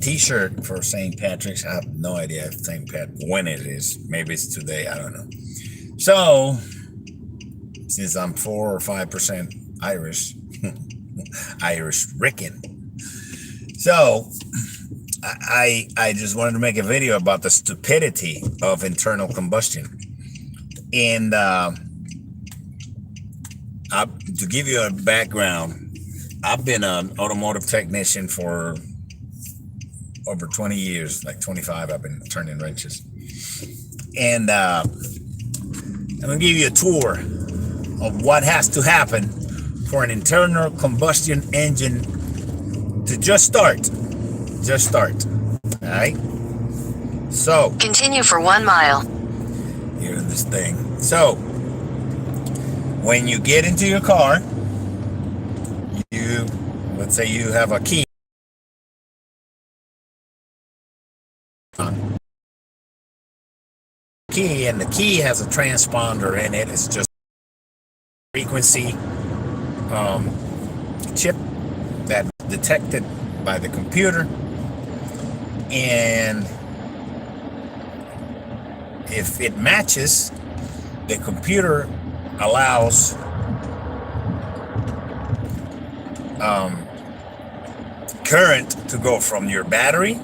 T-shirt for St. Patrick's. I have no idea if St. Pat when it is. Maybe it's today. I don't know. So, since I'm 4 or 5% Irish, Irish Rican, so I just wanted to make a video about the stupidity of internal combustion. And to give you a background, I've been an automotive technician for over 20 years, like 25. I've been turning wrenches. And I'm going to give you a tour of what has to happen for an internal combustion engine to just start. Just start. All right? So, continue for 1 mile. Here's this thing. So, when you get into your car, let's say you have a key. And the key has a transponder in it. It's just frequency chip that detected by the computer, and if it matches, the computer allows current to go from your battery.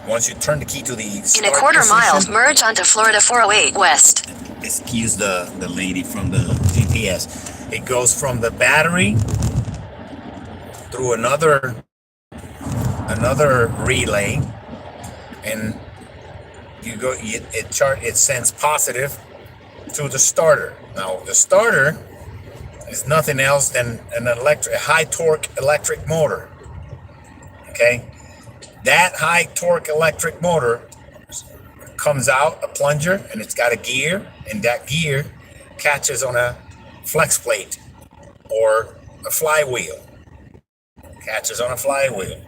Once you turn the key to the in a quarter mile, merge onto Florida 408 West. Excuse the lady from the GPS. It goes from the battery through another relay, and it sends positive to the starter. Now the starter is nothing else than a high torque electric motor. Okay. That high torque electric motor comes out a plunger, and it's got a gear, and that gear catches on a flex plate or a flywheel. Catches on a flywheel.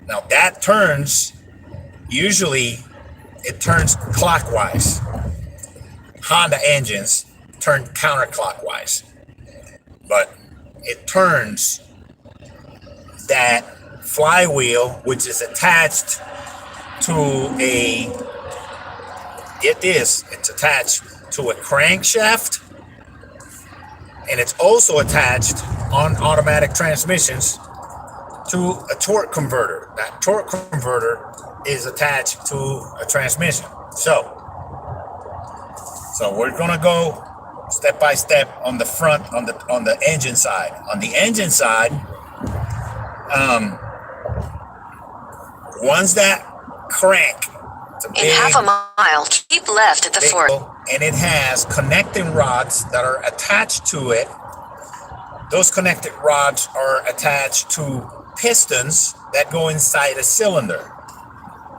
Now that turns, usually it turns clockwise. Honda engines turn counterclockwise, but it turns that flywheel, which is attached to it's attached to a crankshaft, and it's also attached on automatic transmissions to a torque converter. That torque converter is attached to a transmission. So we're gonna go step by step on the front, on the engine side. On the engine side, once that crank, in half a mile, keep left at the fork, and it has connecting rods that are attached to it. Those connected rods are attached to pistons that go inside a cylinder.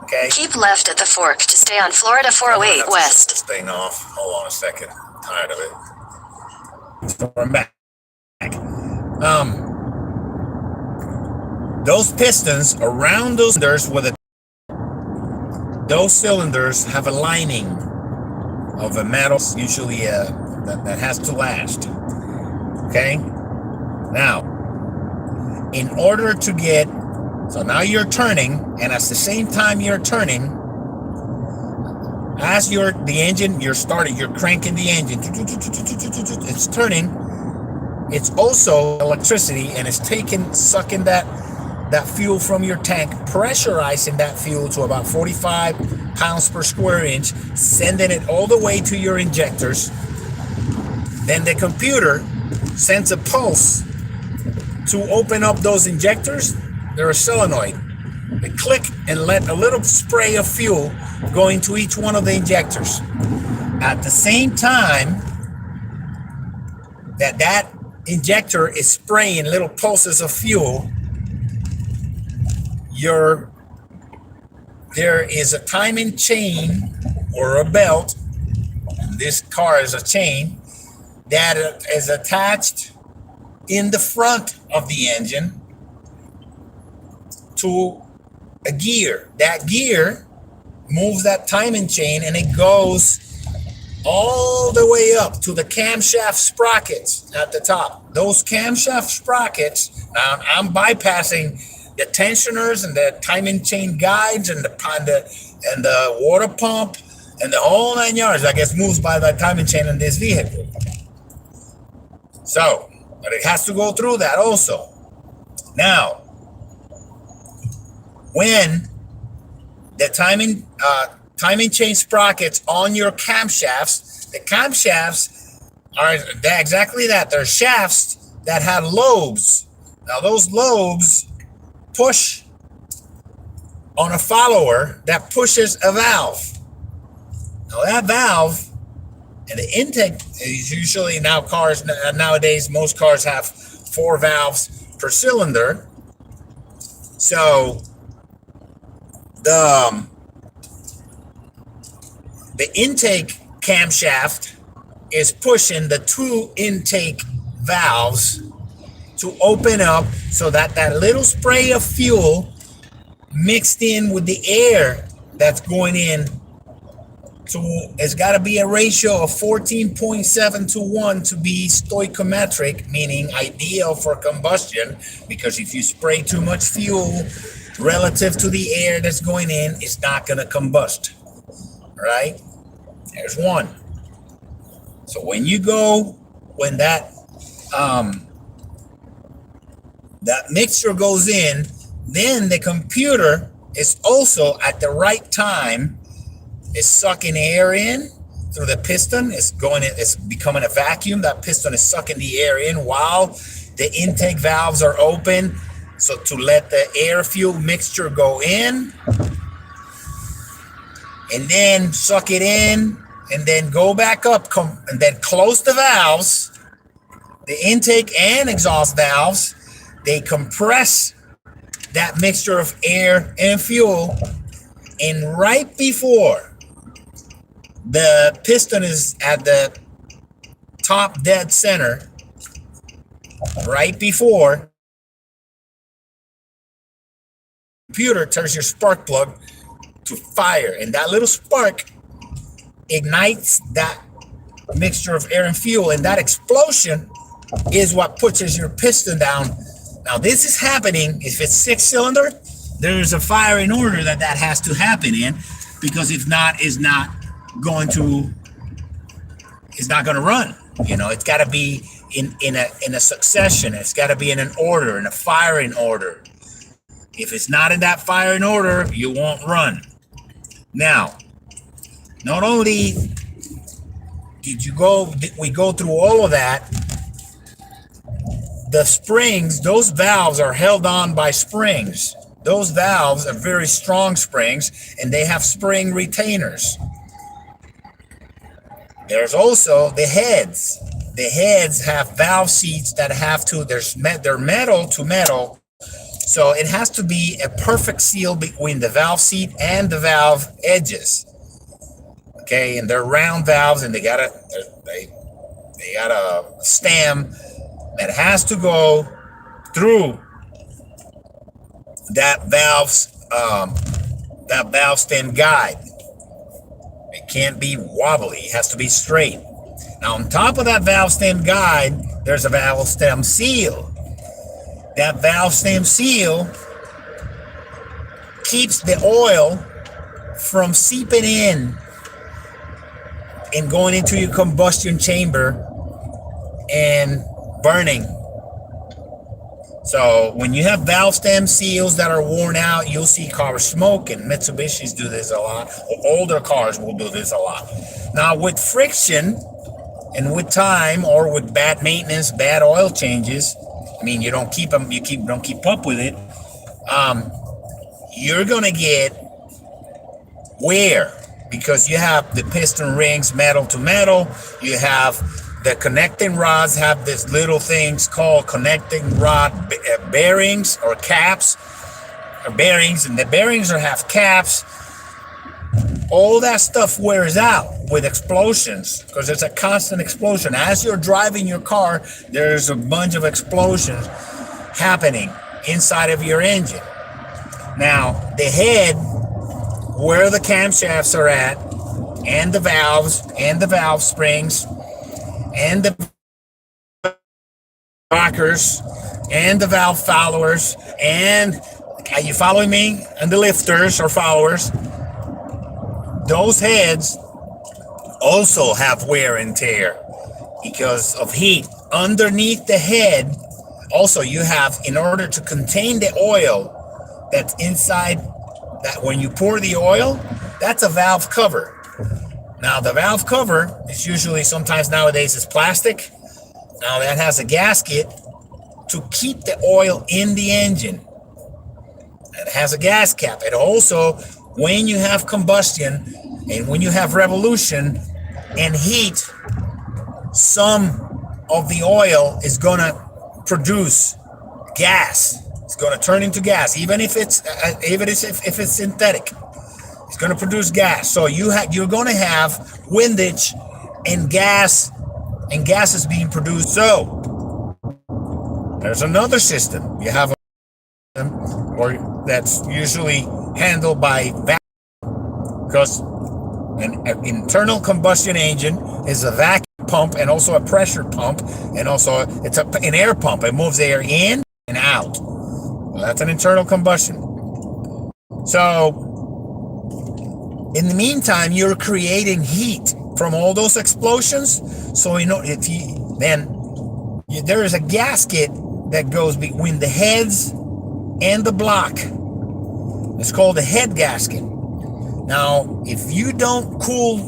Okay. Keep left at the fork to stay on Florida 408 West. This thing off. Hold on a second. I'm tired of it. So I'm back. Those pistons around those cylinders those cylinders have a lining of a metal, usually that has to last. Okay. Now, in order to get, so now you're turning, and at the same time you're turning, as you're starting, you're cranking the engine, it's turning. It's also electricity, and it's sucking that fuel from your tank, pressurizing that fuel to about 45 pounds per square inch, sending it all the way to your injectors. Then the computer sends a pulse to open up those injectors. They're a solenoid. They click and let a little spray of fuel go into each one of the injectors. At the same time that injector is spraying little pulses of fuel, there is a timing chain or a belt. This car is a chain that is attached in the front of the engine to a gear. That gear moves that timing chain, and it goes all the way up to the camshaft sprockets at the top. Those camshaft sprockets, now I'm bypassing the tensioners and the timing chain guides and the water pump and the whole 9 yards that gets moved by the timing chain in this vehicle. So, but it has to go through that also. Now, when the timing chain sprockets on your camshafts, the camshafts are exactly that. They're shafts that have lobes. Now, those lobes push on a follower that pushes a valve. Now, that valve and the intake is usually nowadays, most cars have 4 valves per cylinder. So the intake camshaft is pushing the 2 intake valves to open up so that that little spray of fuel mixed in with the air that's going in. So it's got to be a ratio of 14.7 to 1 to be stoichiometric, meaning ideal for combustion, because if you spray too much fuel relative to the air that's going in, it's not going to combust. Right? There's one. So when that mixture goes in, then the computer is also at the right time is sucking air in through the piston. It's becoming a vacuum. That piston is sucking the air in while the intake valves are open. So to let the air fuel mixture go in and then suck it in and then go back up and then close the valves, the intake and exhaust valves, they compress that mixture of air and fuel. And right before the piston is at the top dead center, right before, the computer turns your spark plug to fire, and that little spark ignites that mixture of air and fuel, and that explosion is what pushes your piston down. Now, this is happening if it's 6-cylinder. There's a firing order that has to happen in, because if not, it's not going to run. You know, it's got to be in a succession. It's got to be in an order, in a firing order. If it's not in that firing order, you won't run. Now, not only did we go through all of that, the springs, those valves are held on by springs. Those valves are very strong springs, and they have spring retainers. There's also the heads. The heads have valve seats that they're metal to metal. So it has to be a perfect seal between the valve seat and the valve edges. Okay, and they're round valves, and they got a stem that has to go through that valve stem guide. It can't be wobbly. It has to be straight. Now, on top of that valve stem guide, there's a valve stem seal. That valve stem seal keeps the oil from seeping in and going into your combustion chamber and burning. So when you have valve stem seals that are worn out, you'll see cars smoking. Mitsubishis do this a lot. Older cars will do this a lot. Now, with friction and with time, or with bad maintenance, bad oil changes, I mean, you don't keep them, don't keep up with it, you're gonna get wear, because you have the piston rings metal to metal. You have the connecting rods have these little things called connecting rod bearings or caps, or bearings, and the bearings have caps. All that stuff wears out with explosions, because it's a constant explosion. As you're driving your car, there's a bunch of explosions happening inside of your engine. Now, the head, where the camshafts are at, and the valves, and the valve springs, and the rockers, and the valve followers, and Are you following me? And the lifters or followers, those heads also have wear and tear because of heat. Underneath the head, also you have, in order to contain the oil that's inside, that when you pour the oil, that's a valve cover. Now the valve cover is usually, sometimes nowadays, it's plastic. Now that has a gasket to keep the oil in the engine. It has a gas cap. It also, when you have combustion and when you have revolution and heat, some of the oil is gonna produce gas. It's gonna turn into gas, even if it's synthetic. It's gonna produce gas. So you're gonna have windage and gas is being produced. So there's another system. You have or that's usually handled by vacuum, because an internal combustion engine is a vacuum pump and also a pressure pump, and also it's an air pump. It moves air in and out. Well, that's an internal combustion. So in the meantime, you're creating heat from all those explosions. So there is a gasket that goes between the heads and the block. It's called the head gasket. Now, if you don't cool,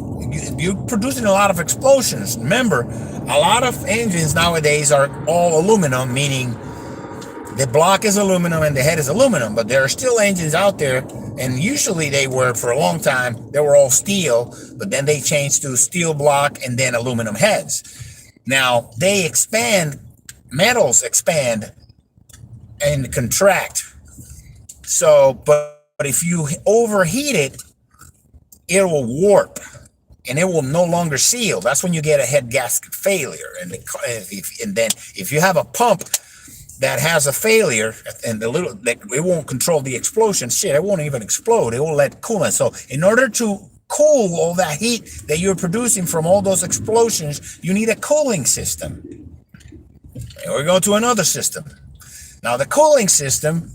you're producing a lot of explosions. Remember, a lot of engines nowadays are all aluminum, meaning the block is aluminum and the head is aluminum, but there are still engines out there, and usually they were, for a long time, they were all steel, but then they changed to steel block and then aluminum heads. Now, they expand, metals expand and contract. So, but if you overheat it, it will warp and it will no longer seal. That's when you get a head gasket failure. And then if you have a pump that has a failure and it won't control the explosion, it won't even explode. It will let coolant. So in order to cool all that heat that you're producing from all those explosions, you need a cooling system. And we're going to another system. Now the cooling system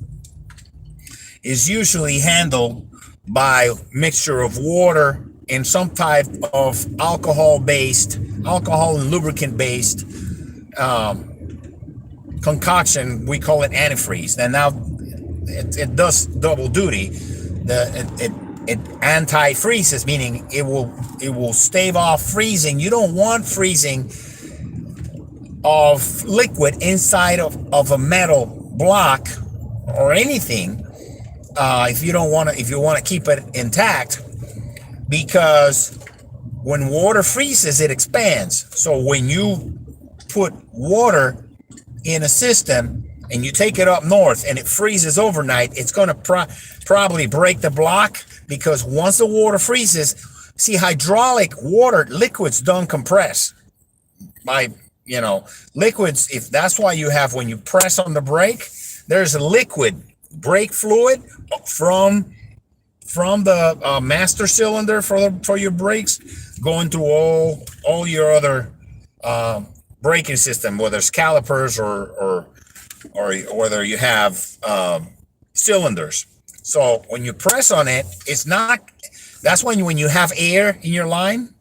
is usually handled by mixture of water and some type of alcohol and lubricant-based concoction. We call it antifreeze. And now it does double duty. It anti-freezes, meaning it will stave off freezing. You don't want freezing of liquid inside of a metal block or anything. If you want to keep it intact, because when water freezes, it expands. So when you put water in a system and you take it up north and it freezes overnight, it's going to probably break the block, because once the water freezes, see, hydraulic water liquids don't compress. Liquids, if that's why you have, when you press on the brake, there's a liquid brake fluid from the master cylinder for your brakes going to all your other braking system, whether it's calipers or whether you have cylinders. So when you press on it, it's not. That's when you have air in your line,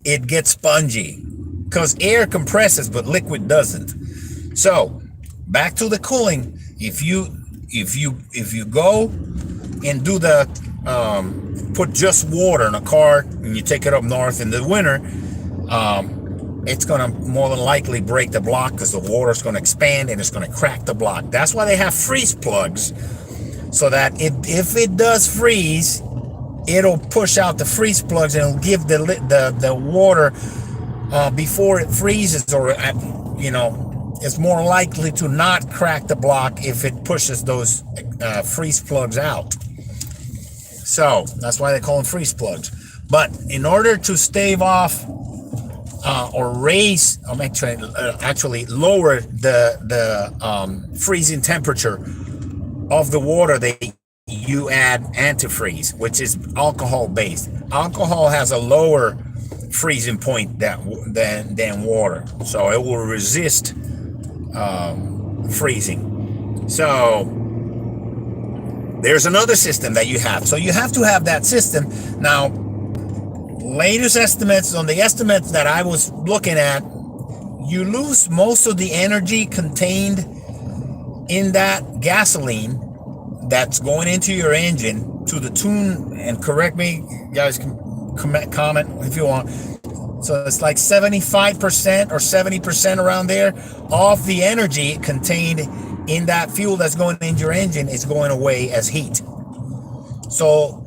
it gets spongy, because air compresses but liquid doesn't. So back to the cooling. If you go and do the put just water in a car and you take it up north in the winter, it's gonna more than likely break the block, because the water is gonna expand and it's gonna crack the block. That's why they have freeze plugs, so that if it does freeze, it'll push out the freeze plugs and it'll give the water before it freezes, or it's more likely to not crack the block if it pushes those freeze plugs out. So that's why they call them freeze plugs. But in order to stave off or raise, actually lower the freezing temperature of the water, you add antifreeze, which is alcohol based. Alcohol has a lower freezing point than water, so it will resist freezing. So there's another system that you have. So you have to have that system. Now, latest estimates, on the estimates that I was looking at, you lose most of the energy contained in that gasoline that's going into your engine to the tune, and correct me, you guys can comment if you want. So it's like 75% or 70% around there of the energy contained in that fuel that's going into your engine is going away as heat. So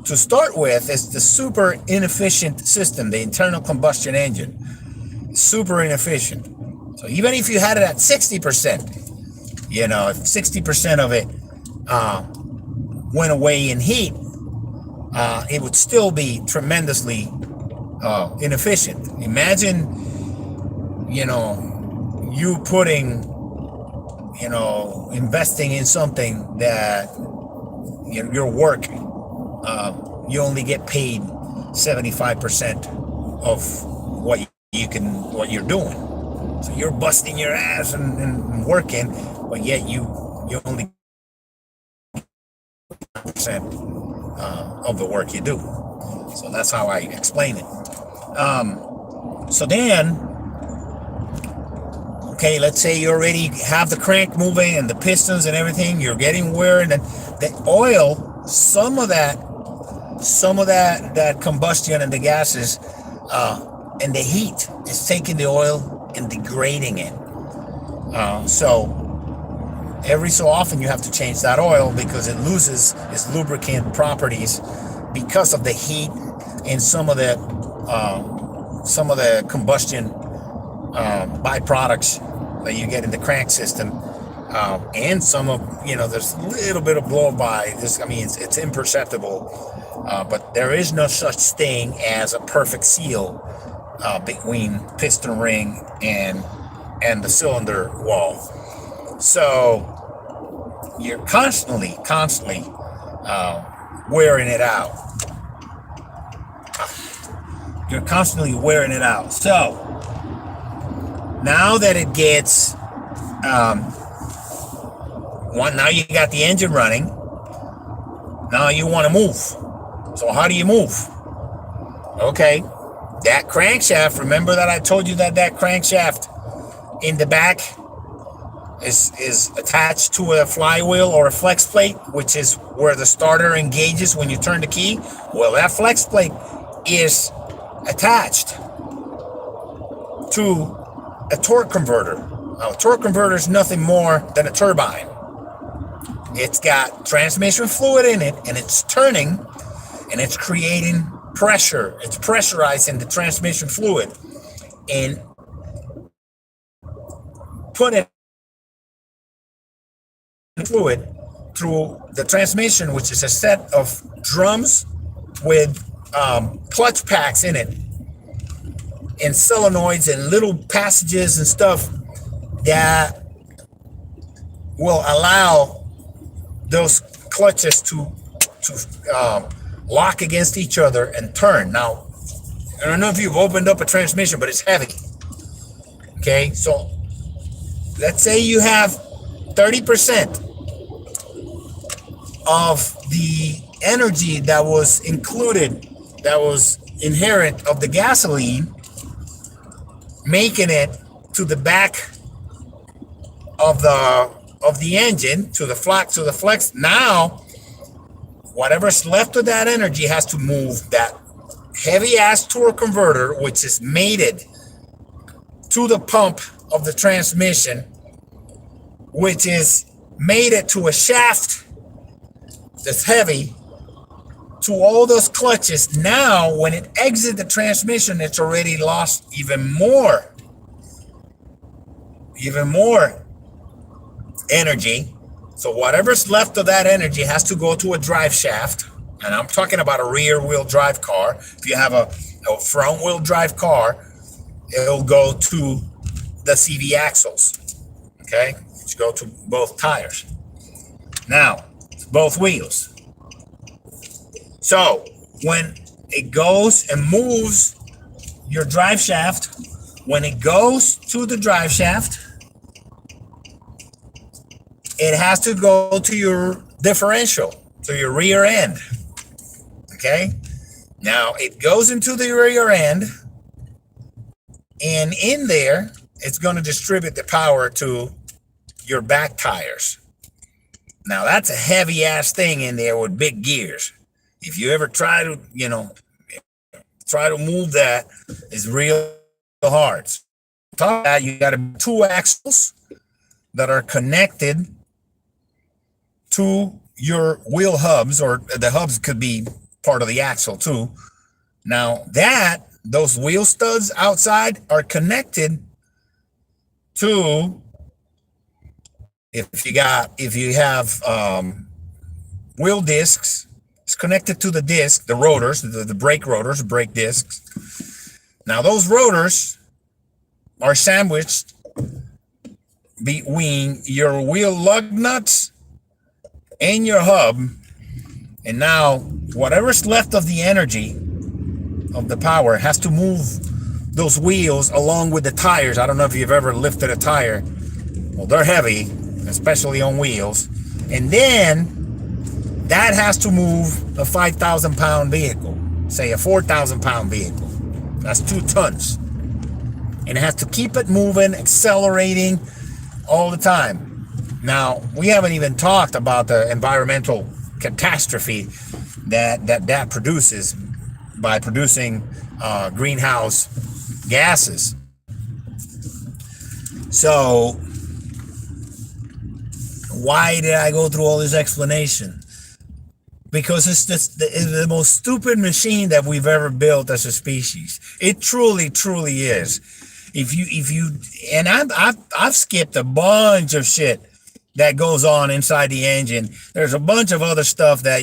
to start with, it's the super inefficient system, the internal combustion engine. Super inefficient. So even if you had it at 60%, you know, if 60% of it went away in heat, it would still be tremendously inefficient. Imagine, you know, you putting, you know, investing in something that, you know, your work, you only get paid 75% of what you're doing. So you're busting your ass and working, but yet you only percent of the work you do. So that's how I explain it. So then, okay, let's say you already have the crank moving and the pistons and everything, you're getting wear, and then the oil, some of that combustion and the gases and the heat is taking the oil and degrading it. So every so often you have to change that oil because it loses its lubricant properties because of the heat and some of the combustion byproducts that you get in the crank system, and some of, you know, there's a little bit of blow by this. I mean, it's imperceptible, but there is no such thing as a perfect seal between piston ring and the cylinder wall. So you're constantly wearing it out. You're constantly wearing it out. So now that it gets now you got the engine running. Now you want to move. So how do you move? Okay, that crankshaft, remember that I told you that crankshaft in the back is attached to a flywheel or a flex plate, which is where the starter engages when you turn the key. Well, that flex plate is attached to a torque converter. Now, a torque converter is nothing more than a turbine. It's got transmission fluid in it, and it's turning, and it's creating pressure. It's pressurizing the transmission fluid and put it fluid through the transmission, which is a set of drums with clutch packs in it and solenoids and little passages and stuff that will allow those clutches to lock against each other and turn. Now, I don't know if you've opened up a transmission, but it's heavy. Okay, so let's say you have 30% of the energy that was included, that was inherent of the gasoline, making it to the back of the engine, to the flex. Now, whatever's left of that energy has to move that heavy ass torque converter, which is mated to the pump of the transmission, which is mated to a shaft that's heavy, to all those clutches. Now, when it exits the transmission, it's already lost even more energy. So whatever's left of that energy has to go to a drive shaft. And I'm talking about a rear wheel drive car. If you have a front wheel drive car, it'll go to the CV axles. Okay, which go to both tires. Now, it's both wheels. So when it goes and moves your drive shaft, when it goes to the drive shaft, it has to go to your differential, to your rear end. Okay, now it goes into the rear end, and in there it's going to distribute the power to your back tires. Now that's a heavy ass thing in there with big gears. If you ever try to, try to move that, it's real hard. So on top of that, you got two axles that are connected to your wheel hubs, or the hubs could be part of the axle too. Now those wheel studs outside are connected to, if you have wheel discs, it's connected to the disc, the rotors, the brake rotors, brake discs. Now those rotors are sandwiched between your wheel lug nuts and your hub, and now whatever's left of the energy of the power has to move those wheels along with the tires. I don't know if you've ever lifted a tire. Well, they're heavy, especially on wheels, and then that has to move a 5,000 pound vehicle, say a 4,000 pound vehicle. That's 2 tons, and it has to keep it moving, accelerating all the time. Now, we haven't even talked about the environmental catastrophe that produces by producing greenhouse gases. So why did I go through all this explanation? Because it's just the most stupid machine that we've ever built as a species. It truly is. If you and I've skipped a bunch of shit that goes on inside the engine. There's a bunch of other stuff that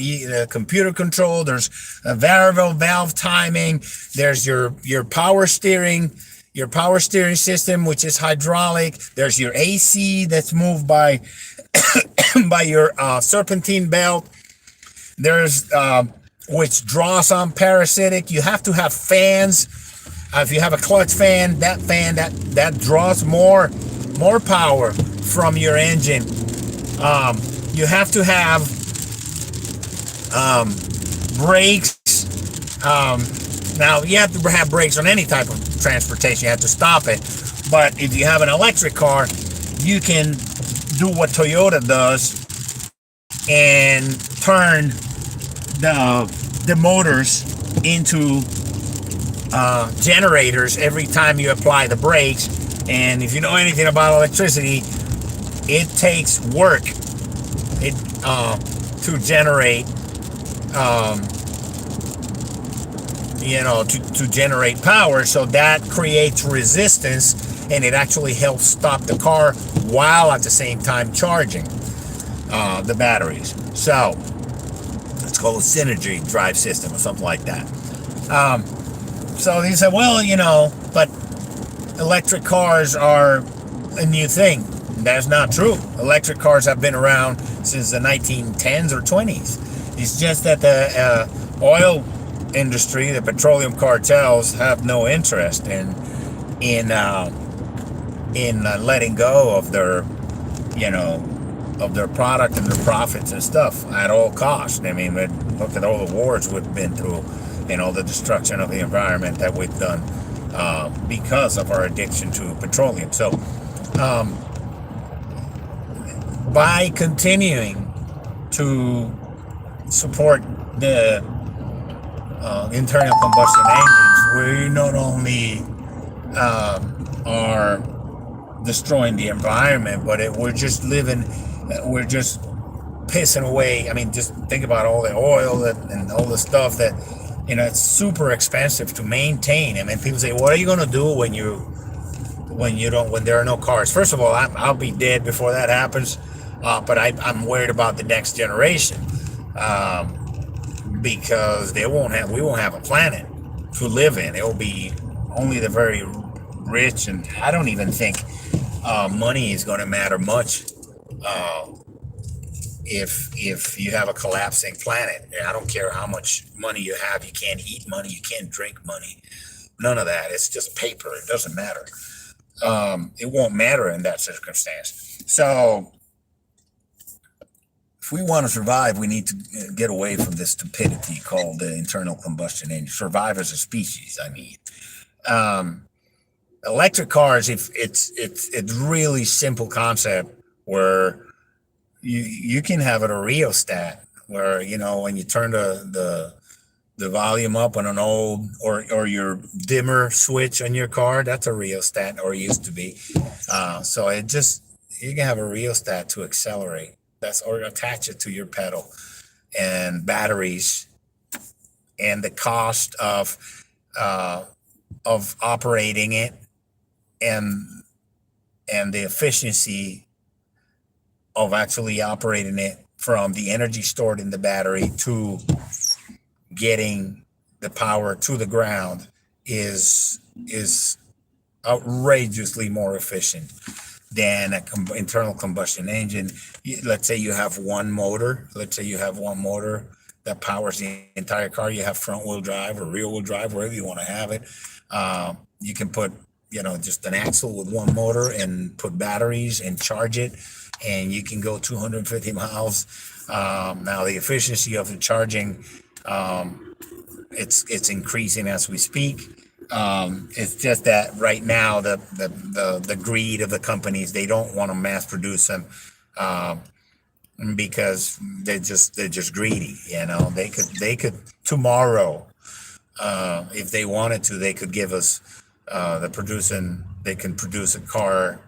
computer control. There's a variable valve timing. There's your power steering system, which is hydraulic. There's your AC that's moved by by your serpentine belt. There's which draws on parasitic. You have to have fans. If you have a clutch fan that draws more power from your engine. You have to have brakes. Now you have to have brakes on any type of transportation. You have to stop it. But if you have an electric car, you can do what Toyota does and turn the motors into generators every time you apply the brakes. And if you know anything about electricity, it takes work to generate to generate power. So that creates resistance, and it actually helps stop the car while at the same time charging the batteries. So it's called a synergy drive system or something like that. So he said, well, but electric cars are a new thing. That's not true. Electric cars have been around since the 1910s or 20s. It's just that the oil industry, the petroleum cartels, have no interest in letting go of their, of their product and their profits and stuff at all costs. I mean, look at all the wars we've been through, the destruction of the environment that we've done because of our addiction to petroleum. So, by continuing to support the internal combustion engines, we not only are destroying the environment, but we're just pissing away. I mean, just think about all the oil and all the stuff that, it's super expensive to maintain. I mean, people say, what are you going to do when there are no cars? First of all, I'll be dead before that happens. But I'm worried about the next generation, because we won't have a planet to live in. It will be only the very rich, and I don't even think money is going to matter much if you have a collapsing planet. I don't care how much money you have. You can't eat money. You can't drink money. None of that. It's just paper. It doesn't matter. It won't matter in that circumstance. So if we want to survive, we need to get away from this stupidity called the internal combustion engine. Survive as a species, I mean. Electric cars, if it's really simple concept where you can have it a rheostat where, you know, when you turn the volume up on an old or your dimmer switch on your car, that's a rheostat, or used to be. So it just, you can have a rheostat to accelerate. That's, or attach it to your pedal, and batteries, and the cost of operating it, and the efficiency of actually operating it from the energy stored in the battery to getting the power to the ground is outrageously more efficient than an internal combustion engine. Let's say you have one motor. Let's say you have one motor that powers the entire car. You have front wheel drive or rear wheel drive, wherever you want to have it. You can put, you know, just an axle with one motor and put batteries and charge it, and you can go 250 miles. Now the efficiency of the charging, it's increasing as we speak. It's just that right now the greed of the companies, they don't want to mass produce them, because they're just greedy. You know, they could tomorrow, if they wanted to, they could give us they can produce a car,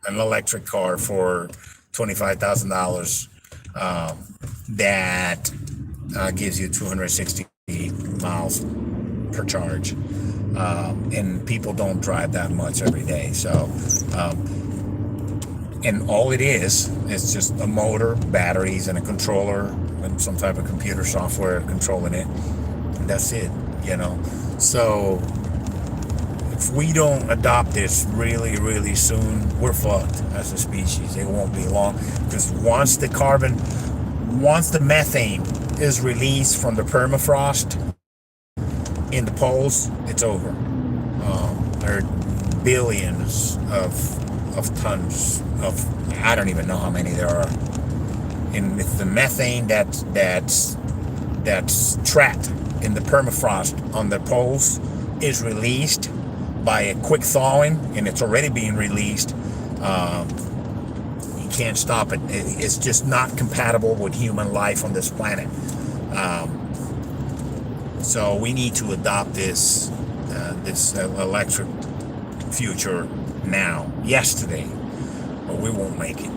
an electric car for $25,000 that gives you 260 miles per charge, and people don't drive that much every day. So and all it is just a motor, batteries, and a controller, and some type of computer software controlling it, and that's it, you know. So if we don't adopt this really, really soon, we're fucked as a species. It won't be long, because once the methane is released from the permafrost in the poles, it's over. There are billions of tons of, I don't even know how many there are. And if the methane that's trapped in the permafrost on the poles is released by a quick thawing, and it's already being released, you can't stop it. It's just not compatible with human life on this planet. So we need to adopt this electric future now, yesterday, or we won't make it.